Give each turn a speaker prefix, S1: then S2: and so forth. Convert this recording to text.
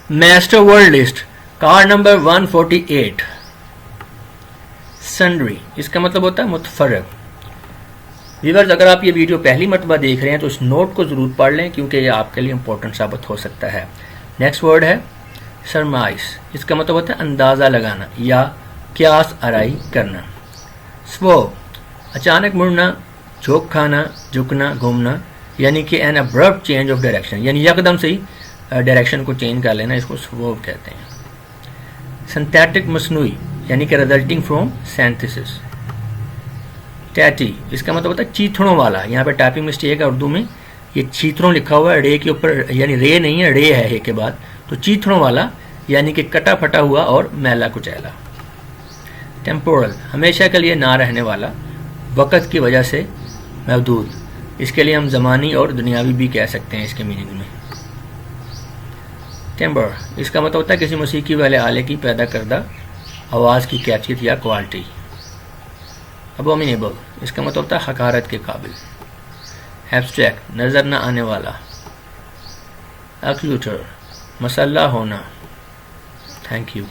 S1: Master word list, card number 148, sundry, इसका मतलब होता है मुतफर्रग। व्यूअर्स, अगर आप ये वीडियो पहली मरतबा देख रहे हैं तो इस नोट को ज़रूर पढ़ लें क्योंकि ये आपके लिए इंपॉर्टेंट साबित हो सकता है। नेक्स्ट वर्ड है सरमाइस, इसका मतलब होता है अंदाज़ा लगाना या क्यास आराई करना। स्वर्व, अचानक मुड़ना, झोंक खाना, झुकना, घूमना, यानी कि an abrupt change of direction, यानी यकदम से ही डायरेक्शन को चेंज कर लेना, इसको स्वर्व कहते हैं। सिंथेटिक मसनूई, यानी कि रिजल्टिंग फ्रॉम सिंथेसिस। टैटी, इसका मतलब होता है चीथड़ों वाला, यहाँ पे टाइपिंग मिस्टेक है उर्दू में, ये चीथड़ों लिखा हुआ है, रे के ऊपर, यानी रे नहीं है, रे है के बाद, तो चीथड़ों वाला यानी कि कटा फटा हुआ और मैला कुचैला। टेम्पोरल, हमेशा के लिए ना रहने वाला, वक़्त की वजह से महदूद, इसके लिए हम ज़मानी और दुनियावी भी कह सकते हैं इसके मीनिंग में। टिम्बर, इसका मतलब होता है किसी मौसीकी वाले आले की पैदा करदा आवाज़ की कैफियत या क्वालिटी। अबोमिनेबल, इसका मतलब होता है हकारत के काबिल। एब्स्ट्रैक्ट, नज़र न आने वाला। अक्लूटर, मसल्ला होना। Thank you.